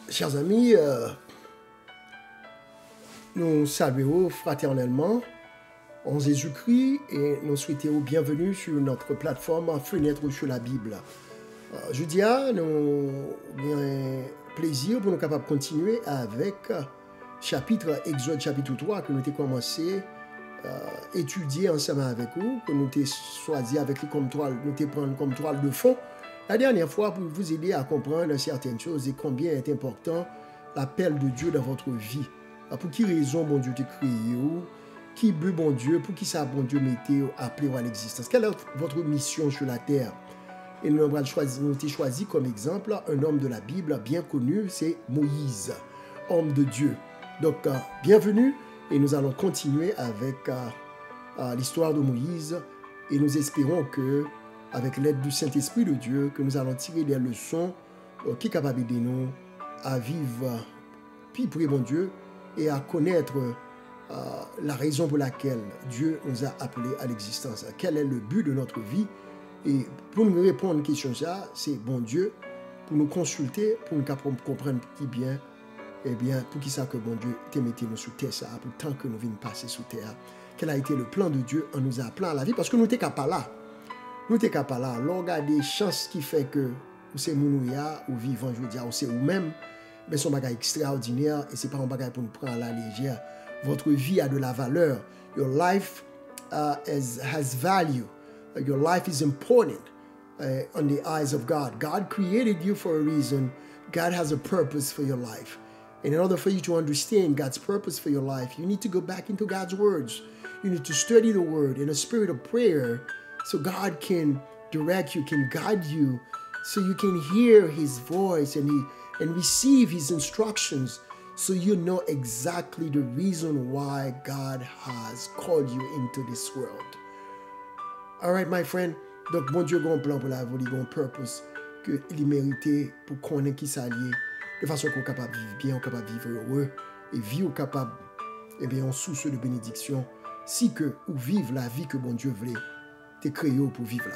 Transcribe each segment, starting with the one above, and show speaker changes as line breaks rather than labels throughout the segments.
Chers amis, nous saluons fraternellement en Jésus-Christ et nous souhaitons bienvenue sur notre plateforme Fenêtre sur la Bible. Je dis à nous avons plaisir pour nous capables de continuer avec chapitre Exode chapitre 3 que nous avons commencé à étudier ensemble avec vous, que nous avons choisi avec lui comme toile, nous avons pris comme toile de fond. La dernière fois, pour vous aider à comprendre certaines choses et combien est important l'appel de Dieu dans votre vie. Pour qui raison, bon Dieu, te créé, qui but, bon Dieu, pour qui ça, bon Dieu, mettez appelé à l'existence. Quelle est votre mission sur la terre? Et nous avons choisi comme exemple un homme de la Bible bien connu, c'est Moïse, homme de Dieu. Donc, bienvenue et nous allons continuer avec l'histoire de Moïse et nous espérons que avec l'aide du Saint-Esprit de Dieu, que nous allons tirer des leçons qui sont capables d'aider nous à vivre plus près de mon Dieu et à connaître la raison pour laquelle Dieu nous a appelés à l'existence. Quel est le but de notre vie? Et pour nous répondre à une question, c'est bon Dieu, pour nous consulter, pour nous comprendre qui bien, eh bien, pour qui ça que bon Dieu t'a mis nous sous terre, ça, pour le temps que nous venons passer sous terre. Quel a été le plan de Dieu en nous appelant à la vie? Parce que nous n'étions pas là. Nous n'étions pas là. Alors, regardez, chance qui fait que c'est Mounouya ou vivant, je veux dire, ou c'est vous-même, mais c'est un bagage extraordinaire et ce n'est pas un bagage pour nous prendre à la légère. Votre vie a de la valeur. Your life has value. Your life is important on the eyes of God. God created you for a reason. God has a purpose for your life. And in order for you to understand God's purpose for your life, you need to go back into God's words. You need to study the word in a spirit of prayer so God can direct you, can guide you, so you can hear his voice and receive his instructions so you know exactly the reason why God has called you into this world. All right, my friend. Donc, bon Dieu a un plan pour la vie, il a un purpose que il mérite pour connaître qui ça lié, de façon qu'on est capable de vivre bien, on est capable de vivre heureux, et vivre capable, eh bien, en source de bénédiction, si que, ou vivre la vie que bon Dieu voulait, t'es créé pour vivre là.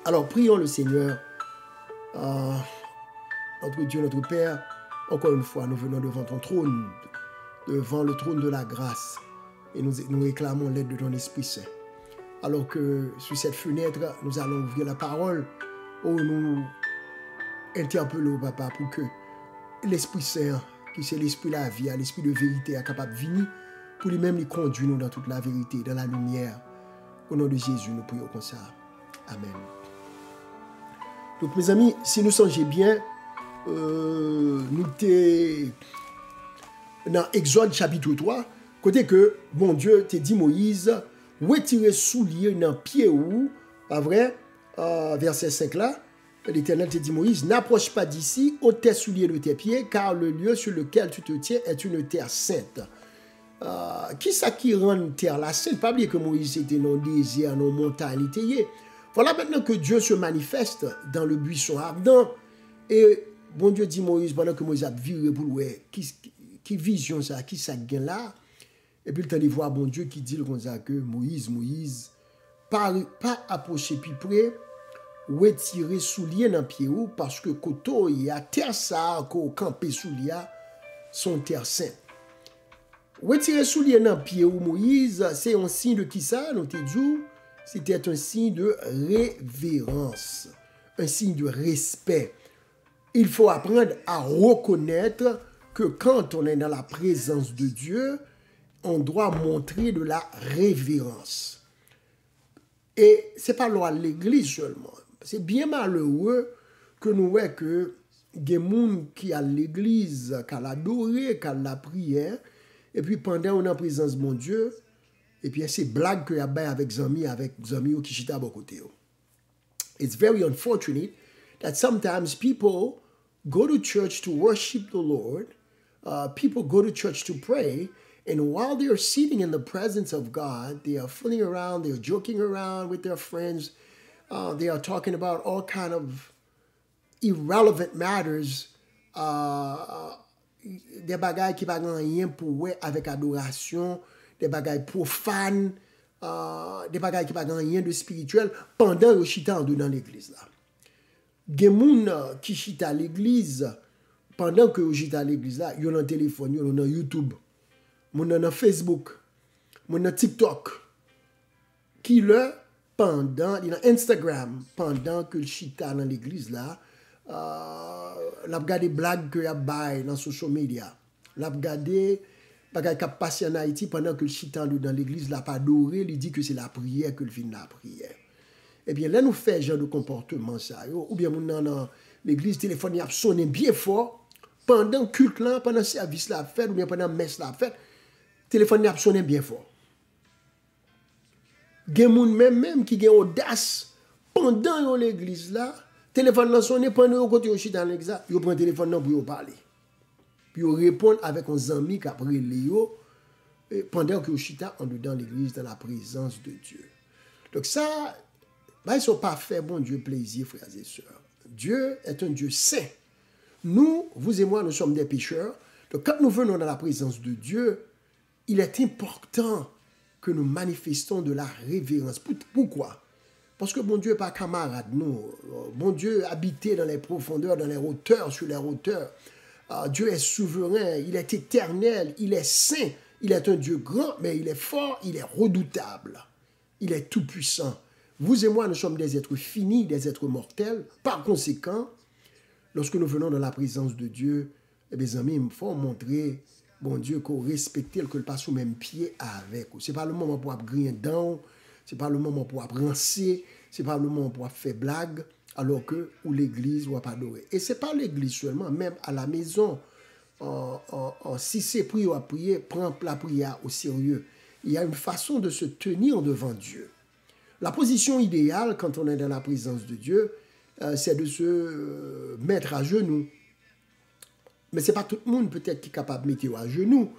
Alors, prions le Seigneur, notre Dieu, notre Père, encore une fois, nous venons devant ton trône, devant le trône de la grâce, et nous réclamons l'aide de ton Esprit Saint. Alors que sur cette fenêtre, nous allons ouvrir la parole, où nous interpellons, papa, pour que l'Esprit Saint, qui c'est l'Esprit de la vie, l'Esprit de vérité, est capable de venir, pour lui-même lui conduire nous dans toute la vérité, dans la lumière. Au nom de Jésus, nous prions comme ça. Amen. Donc, mes amis, si nous songeons bien, nous sommes dans Exode chapitre 3, côté que, bon Dieu, t'a dit Moïse, retirer soulier dans pied ou, pas vrai, verset 5 là, l'Éternel te dit Moïse, n'approche pas d'ici, ôte tes souliers de tes pieds, car le lieu sur lequel tu te tiens est une terre sainte. Qui ça qui rend terre la sainte? Pas oublier que Moïse était dans le désert, dans la montagne. Voilà maintenant que Dieu se manifeste dans le buisson ardent. Et bon Dieu dit Moïse, pendant que Moïse a viré pour louer, qui vision ça, qui ça gagne là? Et puis le temps de voir bon Dieu qui dit comme ça que Moïse, pas approcher plus près, retirer soulier dans pied ou parce que koto y a terre ça, ko camper soulier, son terre sainte. Retirer soulier dans pied ou Moïse, c'est un signe de qui ça? Nous te dit, c'était un signe de révérence, un signe de respect. Il faut apprendre à reconnaître que quand on est dans la présence de Dieu, on doit montrer de la révérence. Et ce n'est pas loin de l'église seulement. C'est bien malheureux que nous voyons que des gens qui à l'église, qui l'adoré, qui la prière, et puis pendant on est en présence de mon Dieu, et puis c'est blague que y a avec zami qui chita à côté. It's very unfortunate that sometimes people go to church to worship the Lord, people go to church to pray, and while they are sitting in the presence of God, they are fooling around, they are joking around with their friends, they are talking about all kind of irrelevant matters, des bagailles qui n'ont rien pour voir avec adoration, des bagailles profanes, des bagailles qui n'ont rien de spirituel pendant le chita dans l'église là. Des gens qui chita à l'église pendant que j'étais à l'église là, yo dans téléphone, yo dans YouTube, mon dans Facebook, mon dans TikTok, qui le pendant, dans Instagram, pendant que le chita dans l'église là, l'a regardé blague que y a bail dans social media, l'a regardé bagay qui passe en Haïti pendant que le chita dans l'église l'a pas adoré, il dit que c'est la prière que le fin la prière. Eh bien là nous fait genre de comportement ça, ou bien mon dans l'église téléphone y a sonné bien fort pendant culte là, pendant service la fête ou bien pendant messe la fête, téléphone y a sonné bien fort. Gen moun même qui gen audace pendant l'église là, téléphone là sonné pendant yo côté yo chita dans l'église, yo prend téléphone là pour yo parler. Puis yo répond avec un ami qui après yo pendant que yo chita en dedans l'église dans la présence de Dieu. Donc ça ils sont pas fait bon Dieu plaisir frères et sœurs. Dieu est un Dieu saint. Nous, vous et moi, nous sommes des pécheurs. Donc quand nous venons dans la présence de Dieu, il est important que nous manifestons de la révérence. Pourquoi? Parce que bon Dieu n'est pas camarade, nous. Bon Dieu habitait dans les profondeurs, dans les hauteurs, sur les hauteurs. Dieu est souverain, il est éternel, il est saint. Il est un Dieu grand, mais il est fort, il est redoutable. Il est tout-puissant. Vous et moi, nous sommes des êtres finis, des êtres mortels. Par conséquent, lorsque nous venons dans la présence de Dieu, eh bien, amis, il faut montrer, bon Dieu, qu'on respecte, que le passe au même pied avec. Ce n'est pas le moment pour griller dedans, ce n'est pas le moment pour rancer, ce n'est pas le moment pour faire blague, alors que où l'église doit pas adorer. Et ce n'est pas l'église seulement, même à la maison, si c'est prier à prier, prends la prière au sérieux. Il y a une façon de se tenir devant Dieu. La position idéale, quand on est dans la présence de Dieu, c'est de se mettre à genoux. Mais ce n'est pas tout le monde peut-être qui est capable de mettre à genoux.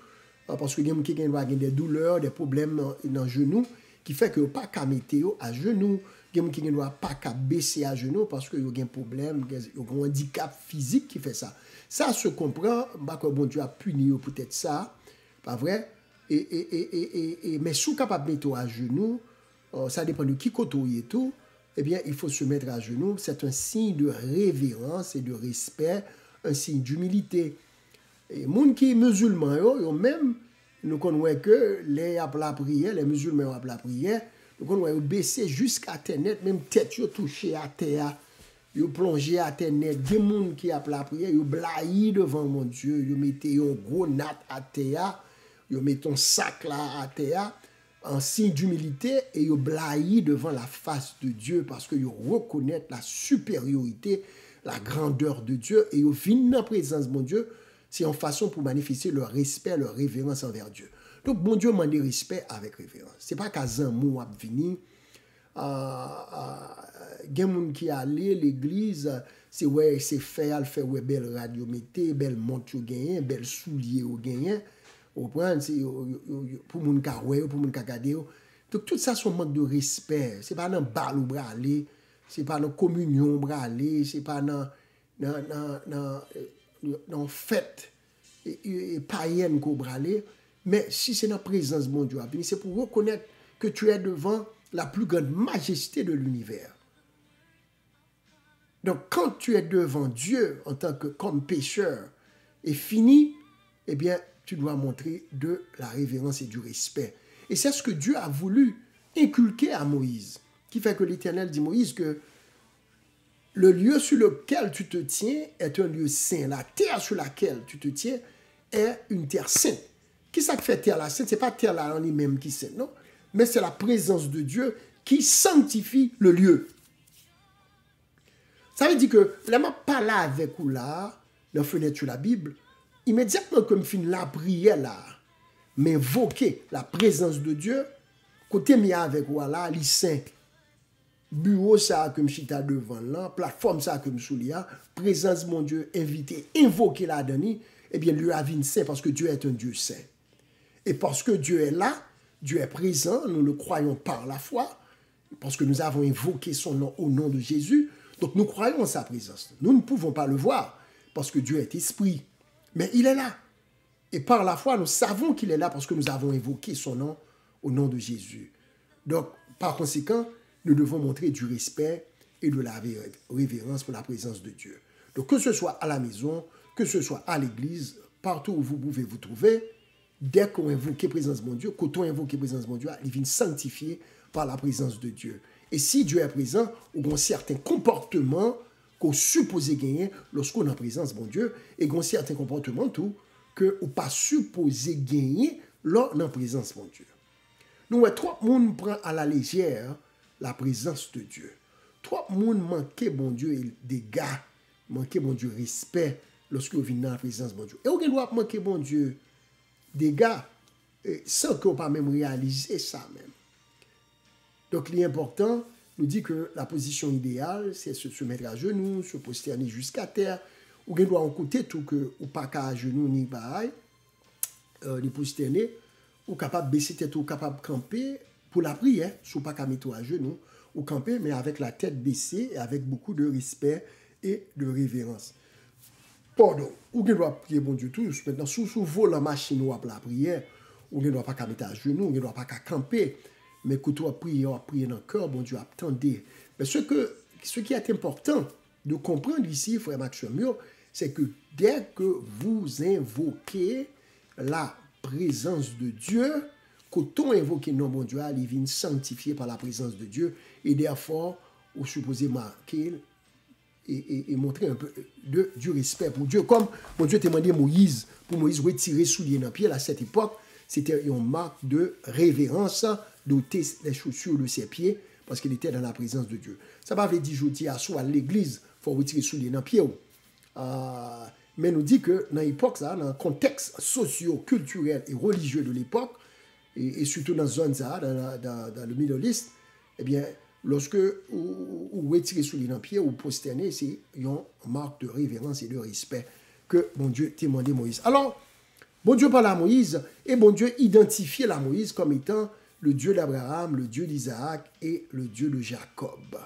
Parce qu'il y a quelqu'un qui a des douleurs, des problèmes dans le genou, qui fait que vous pas qu'à mettre à genoux. Il y a quelqu'un qui ne pas qu'à baisser à genoux parce qu'il y a un problème, il y a un handicap physique qui fait ça. Ça se comprend, que bon Dieu a puni peut-être ça, pas vrai? Mais si vous êtes capable de mettre à genoux, ça dépend de qui côté et tout, eh bien, il faut se mettre à genoux. C'est un signe de révérence et de respect, un signe d'humilité. Et les gens qui sont musulmans, même, nous connaissons que les prière, les musulmans ont la prière, nous connaissons baisser jusqu'à terre net, même tête touchée à terre, ils plongé à terre net. Des gens qui ont la prière, ils blaillent devant mon Dieu, ils mettent un gros nat à terre, ils mettent un sac là à terre, en signe d'humilité, et ils blaillent devant la face de Dieu parce qu'ils reconnaissent la supériorité, la grandeur de Dieu, et ils viennent dans la présence de mon Dieu. C'est une façon pour manifester leur respect, leur révérence envers Dieu. Donc, bon Dieu m'a dit respect avec révérence. Ce n'est pas qu'à Zanmou a venu. Il y a des gens qui allent l'église, c'est ouais, c'est fait ouais, belle radio mété, belle montre gagné, belle soulier gagné. Pour les gens qui ont pour les gens qui ont. Donc, tout ça, c'est un manque de respect. Ce n'est pas dans le bal ou bralé, ce n'est pas dans la communion bralé, ce n'est pas dans fête et païenne qu'on bralé. Mais si c'est dans la présence de mon Dieu, c'est pour reconnaître que tu es devant la plus grande majesté de l'univers. Donc, quand tu es devant Dieu en tant que comme pécheur et fini, eh bien, tu dois montrer de la révérence et du respect. Et c'est ce que Dieu a voulu inculquer à Moïse, qui fait que l'Éternel dit à Moïse que le lieu sur lequel tu te tiens est un lieu saint. La terre sur laquelle tu te tiens est une terre sainte. Qui ça fait terre là sainte? Ce n'est pas terre là en lui-même qui sainte, non? Mais c'est la présence de Dieu qui sanctifie le lieu. Ça veut dire que, là, je parle avec vous là, dans la fenêtre sur la Bible, immédiatement comme je finis la prière là, m'invoquer la présence de Dieu, côté mis avec vous là, les saints, bureau ça que je suis devant là, plateforme ça que je suis là, présence mon Dieu, invité, invoquer la donner, eh bien, lui a vu saint parce que Dieu est un Dieu saint. Et parce que Dieu est là, Dieu est présent, nous le croyons par la foi, parce que nous avons invoqué son nom au nom de Jésus, donc nous croyons en sa présence. Nous ne pouvons pas le voir, parce que Dieu est esprit, mais il est là. Et par la foi, nous savons qu'il est là parce que nous avons invoqué son nom au nom de Jésus. Donc, par conséquent, nous devons montrer du respect et de la révérence pour la présence de Dieu. Donc, que ce soit à la maison, que ce soit à l'église, partout où vous pouvez vous trouver, dès qu'on invoque la présence de mon Dieu, quand on invoque la présence de mon Dieu, il vient sanctifier par la présence de Dieu. Et si Dieu est présent, on a certains comportements qu'on suppose gagner lorsqu'on est en présence de mon Dieu, et on a certains comportements tout que on pas supposé gagner lors de la présence de mon Dieu. Nous, trop de monde prend à la légère la présence de Dieu. Trop de monde manque bon Dieu et des gars, manque bon Dieu respect lorsque vous venez dans la présence de mon Dieu. Et on doit manquer bon Dieu des gars sans qu'on pas même réaliser ça même. Donc l'important nous dit que la position idéale c'est se mettre à genoux, se prosterner jusqu'à terre. Ou doit en côté tout que ou pas qu'à à genoux ni pareil, ni prosterner, ou capable baisser tête ou capable camper pour la prière, sous pas qu'à mettre à genoux ou camper mais avec la tête baissée et avec beaucoup de respect et de révérence. Pardon, ou ne doit prier bon Dieu tous. Maintenant, sous vol la machine ou la prière, ou ne doit pas mettre à genoux, ou ne doit pas camper. Mais quand tu prier dans le cœur, bon Dieu, attendez. Mais ce qui est important de comprendre ici, frère Maxime Mur, c'est que dès que vous invoquez la présence de Dieu, quand on invoque non bon Dieu, il vient sanctifié par la présence de Dieu, et therefore, vous supposez marquer et montrer un peu du respect pour Dieu. Comme mon Dieu demandé Moïse, pour Moïse retirer souliers dans pied à cette époque, c'était une marque de révérence d'ôter les chaussures de ses pieds parce qu'il était dans la présence de Dieu. Ça va veut dire jeudi à soi à l'église, il faut retirer souliers dans pied. Mais nous dit que dans l'époque, dans le contexte socio-culturel et religieux de l'époque, et surtout dans la zone dans le Middle East, eh bien, lorsque vous retirez sous les pieds ou prosternez, c'est une marque de révérence et de respect que bon Dieu t'a demandé Moïse. Alors, bon Dieu parle à Moïse et bon Dieu identifiait la Moïse comme étant le Dieu d'Abraham, le Dieu d'Isaac et le Dieu de Jacob.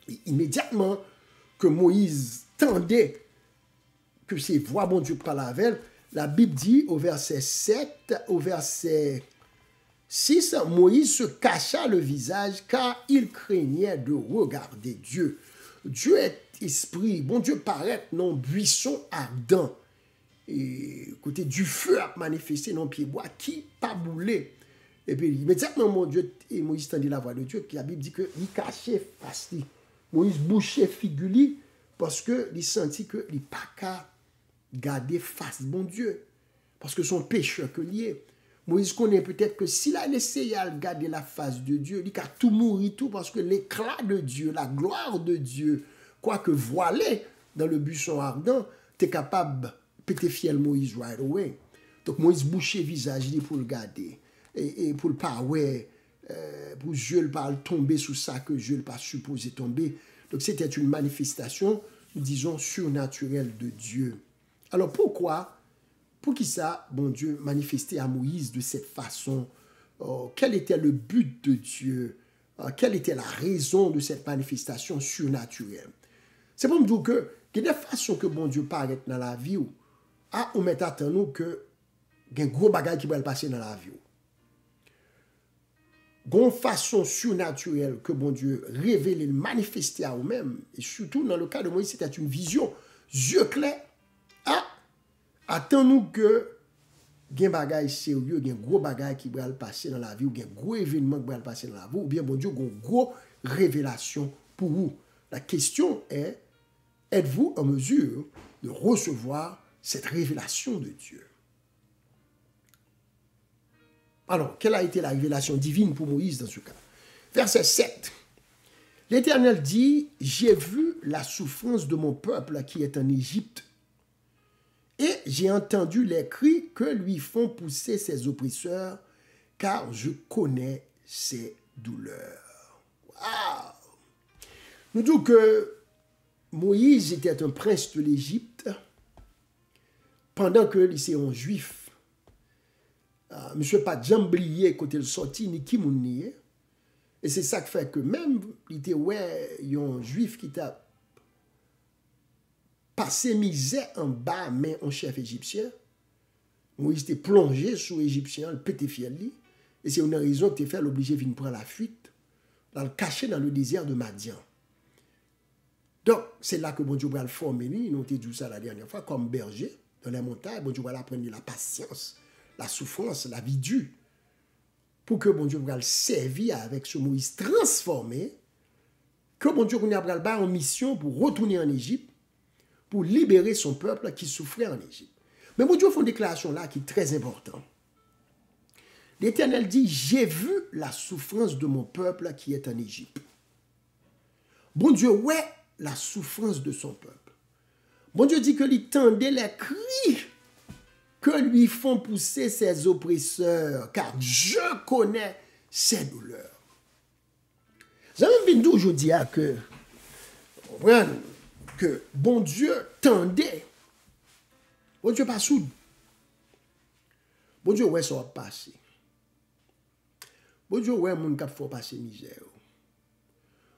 Et immédiatement que Moïse tendait que ses voix, bon Dieu parle avec elle, la Bible dit au verset 7, au verset 6, Moïse se cacha le visage car il craignait de regarder Dieu. Dieu est esprit, bon Dieu paraît dans buisson ardent. Et côté du feu a manifesté dans pied bois qui pas boulé. Et puis immédiatement mon Dieu et Moïse tendit la voix de Dieu, la Bible dit que il cachait face li. Moïse bouchait figure parce que il sentit que il pas qu'à garder face bon Dieu parce que son pécheur que lié. Moïse connaît peut-être que s'il a essayé à garder la face de Dieu, il a tout mouru tout parce que l'éclat de Dieu, la gloire de Dieu, quoique voilé dans le buisson ardent, t'es capable péter fiel Moïse right away. Donc Moïse bouchait visage pour le garder et pour le pas ouais, pour Dieu le pas tomber sous ça que Dieu le pas supposé tomber. Donc c'était une manifestation, disons surnaturelle de Dieu. Alors pourquoi? Pour qui ça, bon Dieu, manifestait à Moïse de cette façon? Quel était le but de Dieu? Quelle était la raison de cette manifestation surnaturelle? C'est pour me dire que il y a des façons que bon Dieu paraît dans la vie, on met à nous que il y a un gros bagage qui va passer dans la vie. Une façon surnaturelle que bon Dieu révèle et manifestait à vous-même, et surtout dans le cas de Moïse, c'était une vision, yeux clairs. Attends-nous que il y a un bagage sérieux, il y a un gros bagage qui va passer dans la vie, ou il y a un gros événement qui va passer dans la vie, ou bien bon Dieu, il y a une grosse révélation pour vous. La question est, êtes-vous en mesure de recevoir cette révélation de Dieu? Alors, quelle a été la révélation divine pour Moïse dans ce cas? Verset 7. L'Éternel dit, j'ai vu la souffrance de mon peuple qui est en Égypte, et j'ai entendu les cris que lui font pousser ses oppresseurs, car je connais ses douleurs. Wow! Nous disons que Moïse était un prince de l'Égypte, pendant que lycée un juif, monsieur pas jamblier quand il sorti ni qui mounier, et c'est ça qui fait que même il était ouais un juif qui t'a passé misère en bas mais un chef égyptien, Moïse était plongé sous égyptien, le pété fiel li, et c'est une raison que tu fait l'obligé de venir prendre la fuite, dans le cacher dans le désert de Madian. Donc, c'est là que bon Dieu va le former, nous avons dit ça la dernière fois, comme berger dans les montagnes, bon Dieu va apprendre la patience, la souffrance, la vie dure, pour que bon Dieu va le servir avec ce Moïse transformé, que bon Dieu va le en mission pour retourner en Égypte, pour libérer son peuple qui souffrait en Égypte. Mais bon Dieu fait une déclaration là qui est très importante. L'Éternel dit, j'ai vu la souffrance de mon peuple qui est en Égypte. Bon Dieu, ouais, la souffrance de son peuple. Bon Dieu dit que lui tendait les cris que lui font pousser ses oppresseurs, car je connais ses douleurs. J'avais envie aujourd'hui que bon Dieu tendait. Bon Dieu pas soude. Bon Dieu, ouais, ça va passer. Bon Dieu, ouais, mon cap faut passer misère.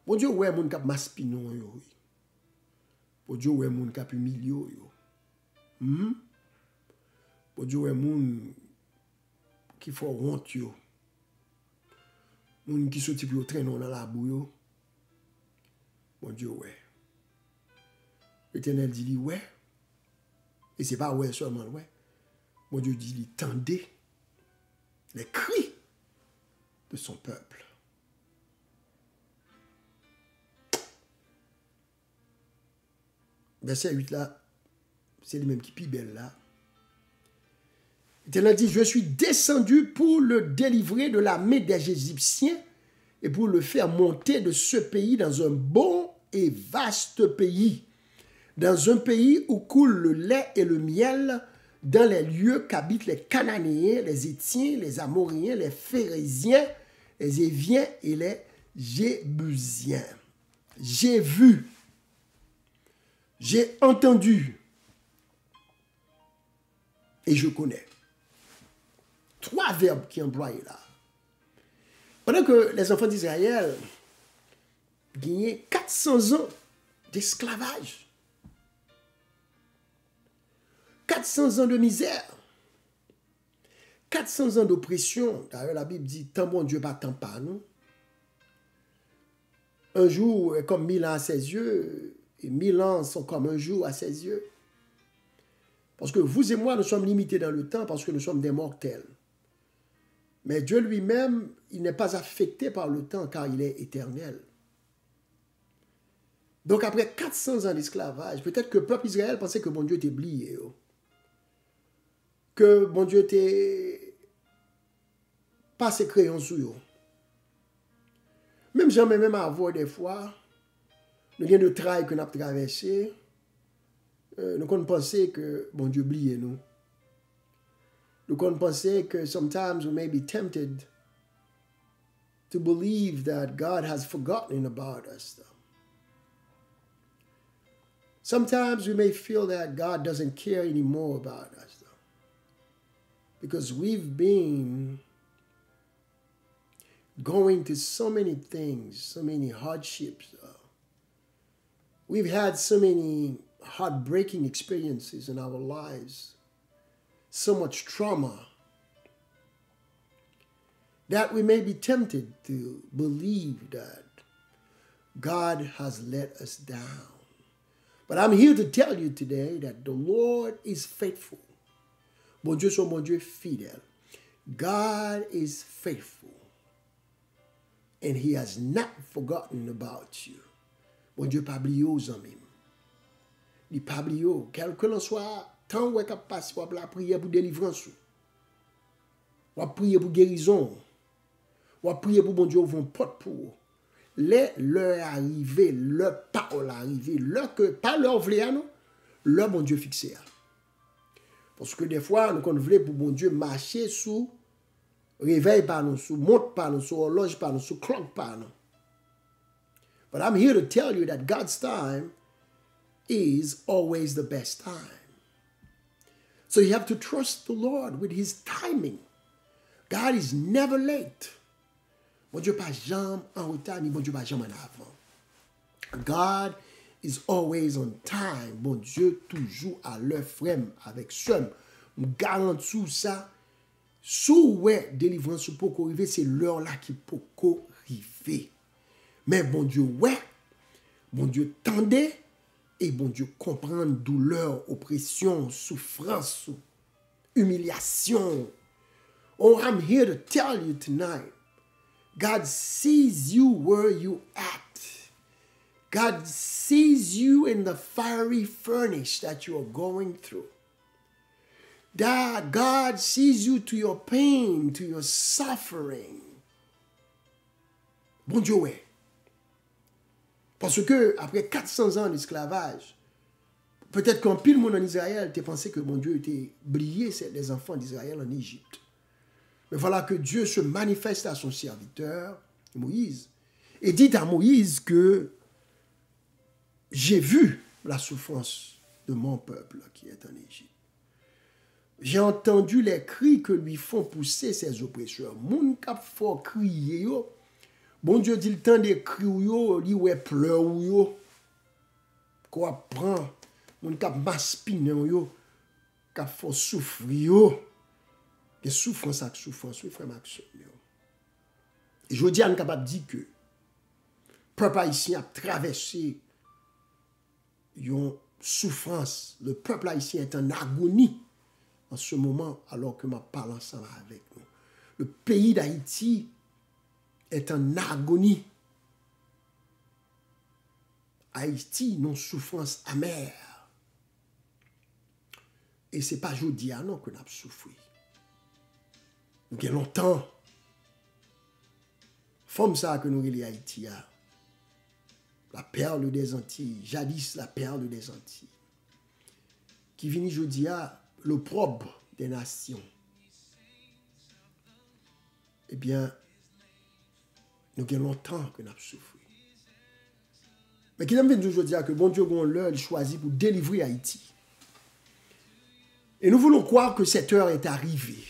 Bon Dieu, ouais, mon cap maspinon yo. Bon Dieu, ouais, mon cap humilio yo. Bon Dieu, ouais, mon qui faut honte yo. Mon qui sorti pour traîner dans la boue yo. Bon Dieu, ouais. L'Éternel dit, ouais. Et c'est pas ouais seulement, ouais. Bon Dieu dit, il tendait les cris de son peuple. Verset 8 là, c'est le même qui est belle là. L'Éternel dit, je suis descendu pour le délivrer de la main des Égyptiens et pour le faire monter de ce pays dans un bon et vaste pays, dans un pays où coule le lait et le miel, dans les lieux qu'habitent les Cananéens, les Hétiens, les Amoréens, les Phérésiens, les Éviens et les Jébusiens. J'ai vu, j'ai entendu et je connais. 3 verbes qui emploient là. Pendant que les enfants d'Israël gagnaient 400 ans d'esclavage, 400 ans de misère, 400 ans d'oppression. D'ailleurs, la Bible dit, tant bon Dieu pas tant pas, non? Un jour est comme 1000 ans à ses yeux, et 1000 ans sont comme un jour à ses yeux. Parce que vous et moi, nous sommes limités dans le temps parce que nous sommes des mortels. Mais Dieu lui-même, il n'est pas affecté par le temps car il est éternel. Donc après 400 ans d'esclavage, peut-être que le peuple Israël pensait que bon Dieu était oublié. Que bon Dieu était pas ses crayons sur eux. Même jamais même à voir des fois, nous avons de travail que nous avons traversé, nous avons pensé que bon Dieu oublié nous. Nous avons pensé que sometimes we may be tempted to believe that God has forgotten about us. Sometimes we may feel that God doesn't care anymore about us. Because we've been going to so many things, so many hardships. We've had so many heartbreaking experiences in our lives, so much trauma, that we may be tempted to believe that God has let us down. But I'm here to tell you today that the Lord is faithful. Bon Dieu, son bon Dieu fidèle. God is faithful. And he has not forgotten about you. Bon Dieu, pas oublié aux hommes. Il pas oublié, quel que l'on soit, tant où est passe, ou la prière pour délivrance, ou prier pour guérison, ou prier pour bon Dieu, ouvre un porte pour. L'heure arrivée, l'heure parole arrivée, l'heure que, pas l'heure vlé, non, l'heure bon Dieu fixé. Parce que des fois, nous voulons pour bon Dieu marcher sous réveil par nous, sous montre par nous, sous horloge par nous, sous clock par nous. But I'm here to tell you that God's time is always the best time. So you have to trust the Lord with his timing. God is never late. Bon Dieu pas jamais en retard, ni bon Dieu pas jamais en avant. God is always on time. Bon Dieu toujours à l'heure frame avec somme. Je garantis ça. Sous ouais délivrance pour arriver, c'est l'heure là qui peut arriver. Mais bon Dieu ouais Bon Dieu tendait et bon Dieu comprend douleur, oppression, souffrance, humiliation. Oh, I'm here to tell you tonight, God sees you where you at. God sees you in the fiery furnace that you are going through. That God sees you to your pain, to your suffering. Bon Dieu, ouais. Parce que, après 400 ans d'esclavage, peut-être qu'en pile monde en Israël, tu pensé que bon Dieu était oublié les enfants d'Israël en Égypte. Mais voilà que Dieu se manifeste à son serviteur, Moïse, et dit à Moïse que j'ai vu la souffrance de mon peuple qui est en Égypte. J'ai entendu les cris que lui font pousser ses oppresseurs. Moun kap fort crier yo. Bon Dieu dit le temps des cris yo, li ouais pleur yo. Quoi prend moun kap maspine yo, kap fort souffrir yo. Et souffrance ak souffrance, oui frère Maxime. Et je dis à nous capable de dire que peuple haïtien a traversé une souffrance. Le peuple haïtien est en agonie en ce moment, alors que je parle ensemble avec nous. Le pays d'Haïti est en agonie. Haïti, non souffrance amère. Et ce n'est pas aujourd'hui non que nous avons souffert. Il y a longtemps, comme ça que nous avons Haïti, la perle des Antilles, jadis la perle des Antilles, qui vient aujourd'hui l'opprobre des nations. Eh bien, nous avons longtemps que nous avons souffert. Mais qui vient aujourd'hui que bon Dieu a l'heure choisi pour délivrer Haïti. Et nous voulons croire que cette heure est arrivée.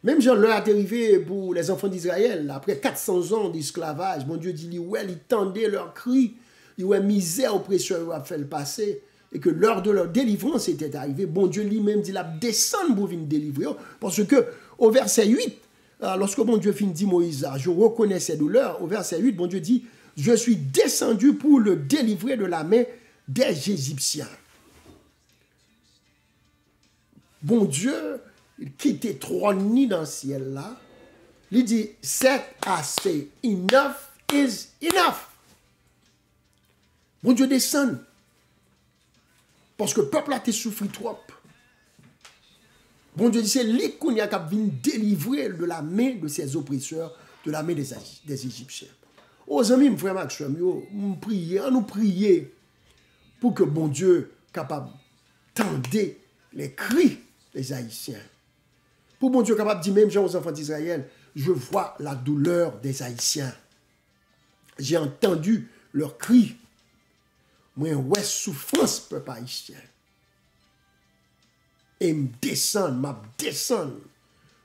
Même Jean l'heure est arrivée pour les enfants d'Israël, après 400 ans d'esclavage. Bon Dieu dit, ouais, ils tendaient leurs cris, ils ouais, misère, oppression, ils ont fait le passé, et que l'heure de leur délivrance était arrivée. Bon Dieu lui-même dit, la descendre pour venir délivrer. Parce que au verset 8, lorsque bon Dieu finit dit Moïse, je reconnais ses douleurs, au verset 8, bon Dieu dit, je suis descendu pour le délivrer de la main des Égyptiens. Bon Dieu, il quitte trois nids dans le ciel là. Il dit, c'est assez. Enough is enough. Bon Dieu descend. Parce que le peuple a été souffert trop. Bon Dieu dit, c'est lui qui a délivrer de la main de ses oppresseurs, de la main des Égyptiens. Aux amis, frère Maxime, nous prions pour que bon Dieu capable tendre les cris des Haïtiens. Pour bon Dieu capable de dire, même gens aux enfants d'Israël, je vois la douleur des Haïtiens. J'ai entendu leurs cris. Moi, ouais, souffrance, peuple haïtien. Et me descend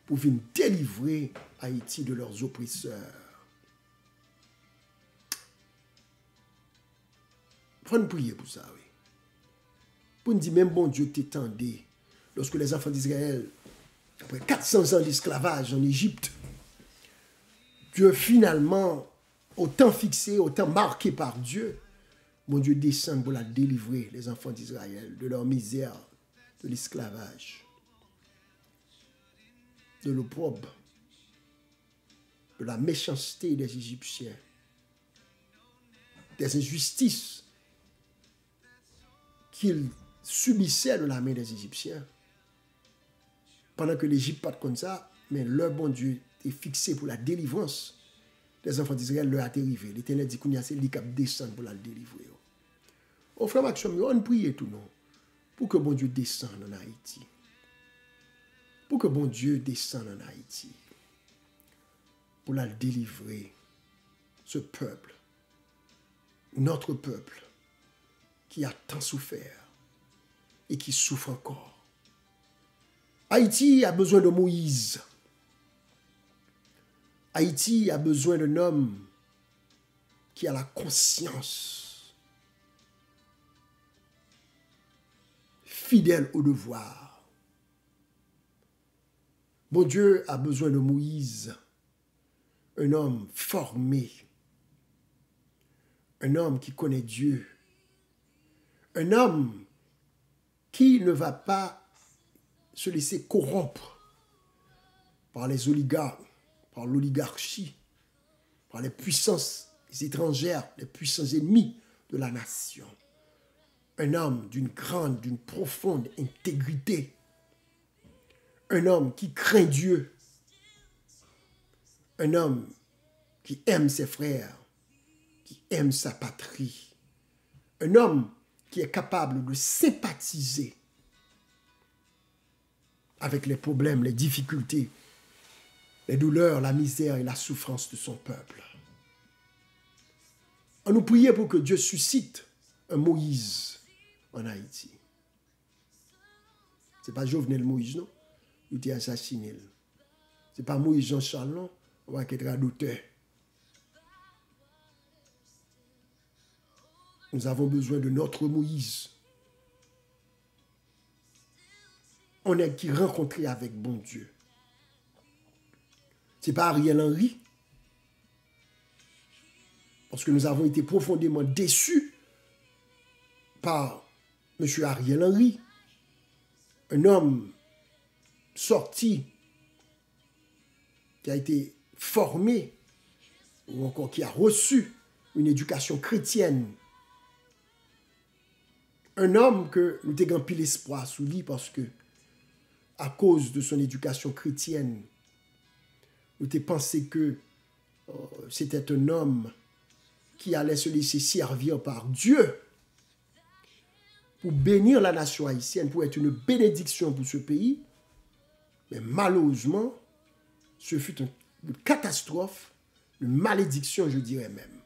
pour venir délivrer Haïti de leurs oppresseurs. Prenons prier pour ça, oui. Pour nous dire, même bon Dieu t'étendait, lorsque les enfants d'Israël, après 400 ans d'esclavage en Égypte, Dieu finalement, au temps fixé, au temps marqué par Dieu, mon Dieu descend pour la délivrer, les enfants d'Israël, de leur misère, de l'esclavage, de l'opprobre, de la méchanceté des Égyptiens, des injustices qu'ils subissaient de la main des Égyptiens. Pendant que l'Égypte pas comme ça, mais leur bon Dieu est fixé pour la délivrance des enfants d'Israël, leur a arrivé. L'Éternel dit qu'il y a celui qui descend pour la délivrer. Au frère Maxime, on prie tout non pour que bon Dieu descende en Haïti. Pour que bon Dieu descende en Haïti. Pour la délivrer, ce peuple, notre peuple, qui a tant souffert et qui souffre encore. Haïti a besoin de Moïse. Haïti a besoin d'un homme qui a la conscience, fidèle au devoir. Bon Dieu a besoin de Moïse, un homme formé, un homme qui connaît Dieu, un homme qui ne va pas se laisser corrompre par les oligarques, par l'oligarchie, par les puissances étrangères, les puissants ennemis de la nation. Un homme d'une grande, d'une profonde intégrité. Un homme qui craint Dieu. Un homme qui aime ses frères, qui aime sa patrie. Un homme qui est capable de sympathiser avec les problèmes, les difficultés, les douleurs, la misère et la souffrance de son peuple. On nous priait pour que Dieu suscite un Moïse en Haïti. Ce n'est pas Jovenel Moïse, non? Il était assassiné. Ce n'est pas Moïse Jean-Charles, non? On va être d'auteur. Nous avons besoin de notre Moïse. On est qui rencontré avec bon Dieu. Ce n'est pas Ariel Henry. Parce que nous avons été profondément déçus par M. Ariel Henry. Un homme sorti, qui a été formé, ou encore qui a reçu une éducation chrétienne. Un homme que nous avons pile espoir sous lui parce que, à cause de son éducation chrétienne, nous avons pensé que c'était un homme qui allait se laisser servir par Dieu pour bénir la nation haïtienne, pour être une bénédiction pour ce pays. Mais malheureusement, ce fut une catastrophe, une malédiction, je dirais même.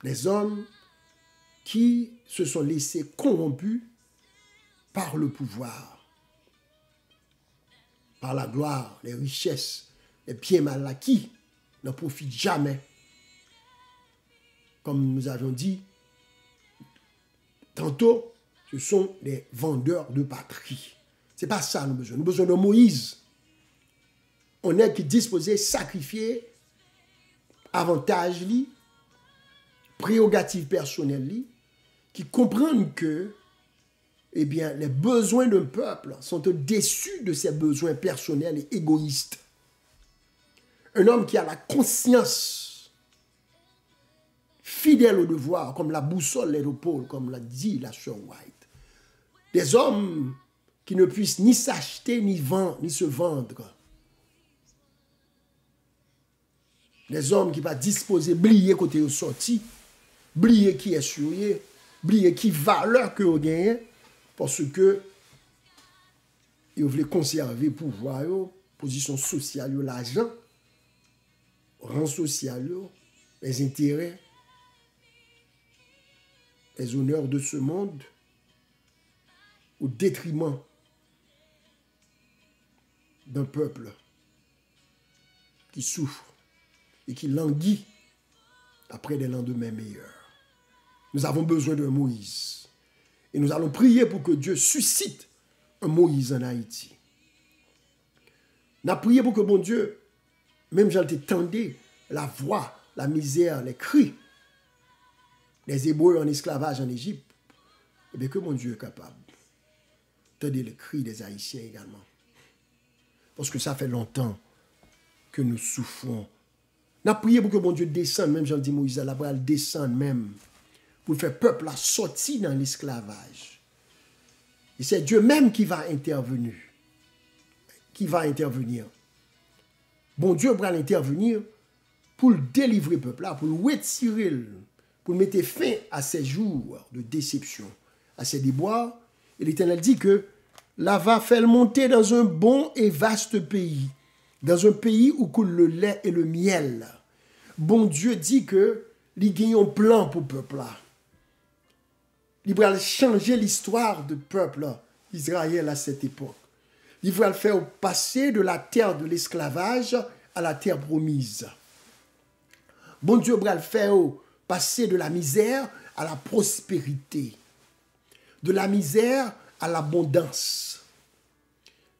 Les hommes qui se sont laissés corrompus par le pouvoir, par la gloire, les richesses, les biens mal acquis, n'en profitent jamais. Comme nous avions dit, tantôt, ce sont des vendeurs de patrie. Ce n'est pas ça nous besoin. Nous avons besoin de Moïse. On est qui disposé à sacrifier avantage, prérogatives personnelles, qui comprennent que eh bien, les besoins d'un peuple sont au-dessus de ses besoins personnels et égoïstes. Un homme qui a la conscience fidèle au devoir, comme la boussole et le pôle, comme l'a dit la sœur White. Des hommes qui ne puissent ni s'acheter, ni se vendre. Des hommes qui ne sont pas disposés à oublier côté au sorti, oublier qui est sur eux, oublier qui valeur que vous gagnez, parce que ils veulent conserver le pouvoir, position sociale, l'argent, rang social, les intérêts, les honneurs de ce monde, au détriment d'un peuple qui souffre et qui languit après des lendemains meilleurs. Nous avons besoin d'un Moïse. Et nous allons prier pour que Dieu suscite un Moïse en Haïti. Nous avons prié pour que bon Dieu, même j'en t'entendais, la voix, la misère, les cris des Hébreux en esclavage en Égypte, et bien que mon Dieu est capable d'entendre les cris des Haïtiens également. Parce que ça fait longtemps que nous souffrons. Nous avons prié pour que mon Dieu descende, même j'en dis Moïse, la voile descende même, pour faire peuple à sortir dans l'esclavage. Et c'est Dieu même qui va intervenir. Qui va intervenir. Bon Dieu va intervenir pour le délivrer peuple là, pour le retirer, pour mettre fin à ces jours de déception, à ces déboires. Et l'Éternel dit que là va faire monter dans un bon et vaste pays, dans un pays où coule le lait et le miel. Bon Dieu dit que il gagne un plan pour le peuple là. Il va changer l'histoire du peuple Israël à cette époque. Il va le faire passer de la terre de l'esclavage à la terre promise. Bon Dieu va le faire passer de la misère à la prospérité. De la misère à l'abondance.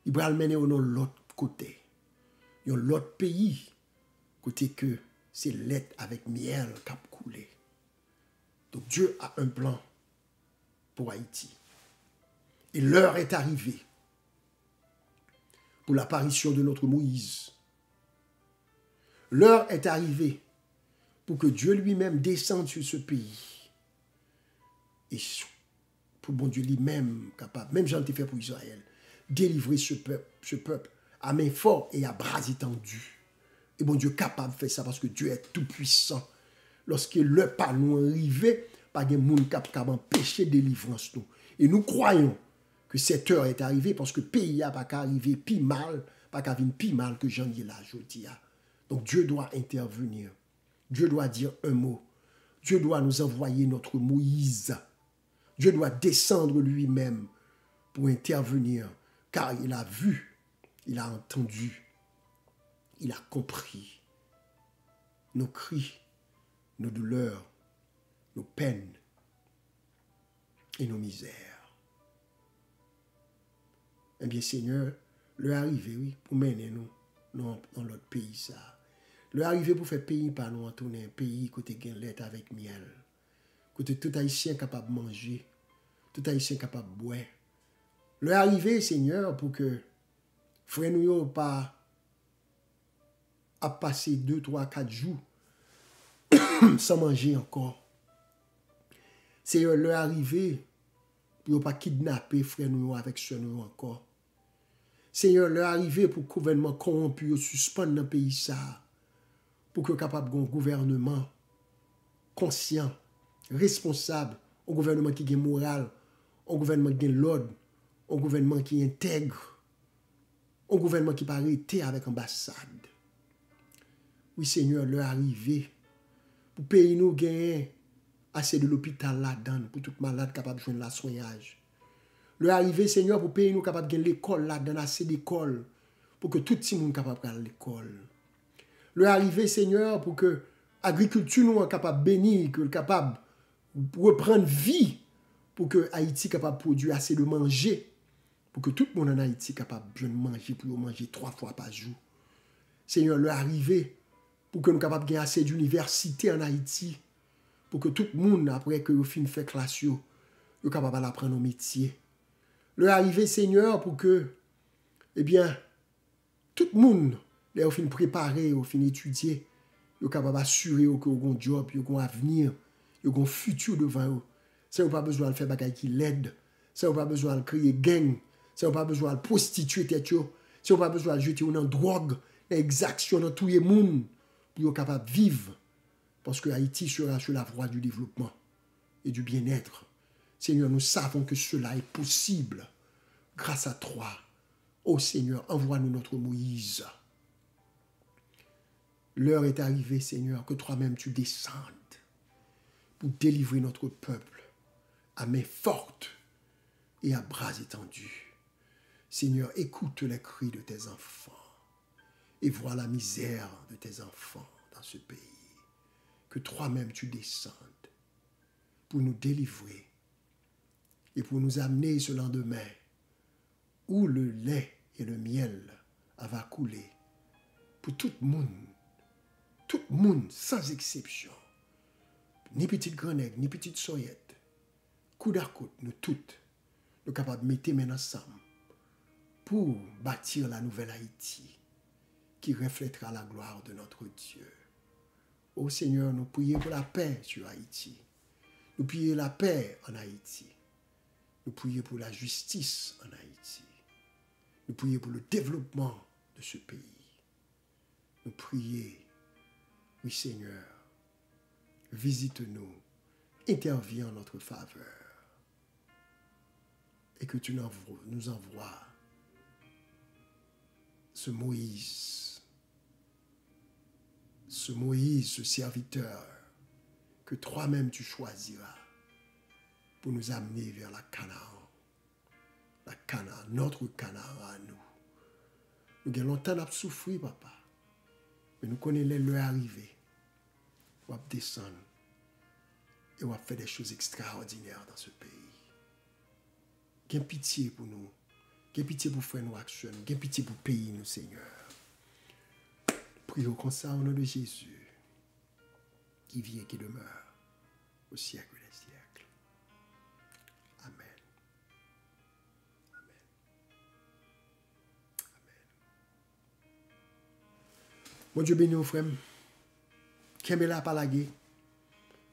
Il va le mener de l'autre côté. Dans l'autre pays, côté que c'est lait avec miel qui a coulé. Donc Dieu a un plan pour Haïti. Et l'heure est arrivée pour l'apparition de notre Moïse. L'heure est arrivée pour que Dieu lui-même descende sur ce pays. Et pour bon Dieu lui-même capable, même Jean l'a fait pour Israël, délivrer ce peuple à main forte et à bras étendus. Et bon Dieu capable de faire ça parce que Dieu est tout puissant. Lorsque le pas nous arrivé, pas de monde capable d'empêcher délivrance nous. Et nous croyons que cette heure est arrivée parce que le pays n'a pas qu'à arriver plus mal, pas qu'à venir plus mal que j'en ai là, je dis. Donc Dieu doit intervenir. Dieu doit dire un mot. Dieu doit nous envoyer notre Moïse. Dieu doit descendre lui-même pour intervenir, car il a vu, il a entendu, il a compris nos cris, nos douleurs, nos peines et nos misères. Eh bien, Seigneur, l'heure est arrivée, oui, pour mener nous dans l'autre pays, ça. L'heure est arrivée pour faire pays par nous, tourner un pays côté gainlette avec miel. Côté tout haïtien capable de manger, tout haïtien capable de boire. L'heure est arrivée, Seigneur, pour que frère nous pas à passer 2, 3, 4 jours sans manger encore. Seigneur, l'heure est arrivée pour ne pas kidnapper frère nous avec soeur nous encore. Seigneur, l'heure est arrivée pour que le gouvernement corrompu suspendre dans le pays ça. Pour que capable d'un gouvernement conscient, responsable, un gouvernement qui a moral, un gouvernement qui a l'ordre, un gouvernement qui intègre, un gouvernement qui peut arrêter avec l'ambassade. Oui, Seigneur, l'heure est arrivée pour payer nous gagner assez de l'hôpital là-dedans, pour tout malade capable de joindre la soignage. L'heure est arrivée, Seigneur, pour payer nous capable de gagner l'école là-dedans, assez d'école, pour que tout le monde capable d'aller à l'école. L'heure est arrivée, Seigneur, pour que l'agriculture nous soit capable de bénir, que capable de reprendre vie, pour que Haïti capable de produire assez de manger, pour que tout le monde en Haïti capable de manger, pour manger 3 fois par jour. Seigneur, l'heure est arrivée pour que nous capables de gagner assez d'universités en Haïti, pour que tout le monde, après que nous finissons de faire classe, soit capable d'apprendre nos métiers. L'heure est arrivée, Seigneur, pour que, eh bien, tout le monde, là, fin préparer, fin étudier, soit capable d'assurer que vous avez un job, vous avez un avenir, vous avez un futur devant vous. Ça n'a pas besoin de faire des choses qui l'aident. Ça n'a pas besoin de créer gang. Ça n'a pas besoin de prostituer tête. Ça n'a pas besoin de jeter dans la drogue, dans l'exaction, dans tout le monde, pour être capable de vivre. Parce que Haïti sera sur la voie du développement et du bien-être. Seigneur, nous savons que cela est possible grâce à toi. Ô Seigneur, envoie-nous notre Moïse. L'heure est arrivée, Seigneur, que toi-même tu descendes pour délivrer notre peuple à main forte et à bras étendus. Seigneur, écoute les cris de tes enfants et vois la misère de tes enfants dans ce pays. Que toi-même tu descendes pour nous délivrer et pour nous amener ce lendemain où le lait et le miel va couler pour tout le monde sans exception. Ni petite grenègue, ni petite soyette, coude à coude, nous toutes, nous capables de mettre main ensemble pour bâtir la nouvelle Haïti qui reflètera la gloire de notre Dieu. Ô Seigneur, nous prions pour la paix sur Haïti. Nous prions la paix en Haïti. Nous prions pour la justice en Haïti. Nous prions pour le développement de ce pays. Nous prions, oui Seigneur, visite-nous, interviens en notre faveur et que tu nous envoies ce Moïse, ce serviteur que toi-même tu choisiras pour nous amener vers la Canaan, notre Canaan à nous. Nous avons longtemps à souffrir, papa, mais nous connaissons l'heure arrivée. On va descendre et on va faire des choses extraordinaires dans ce pays. Gain pitié pour nous, gain pitié pour frère nous action, gain pitié pour pays nous, Seigneur. Prions comme ça au nom de Jésus. qui vit et qui demeure au siècle des siècles. Amen. Amen. Mon Dieu béni, frère. Kembela Palagé.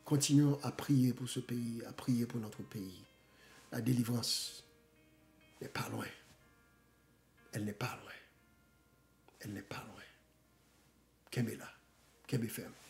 Continuons à prier pour ce pays, à prier pour notre pays. La délivrance n'est pas loin. Elle n'est pas loin. Elle n'est pas loin. Kembela. Kembe ferme.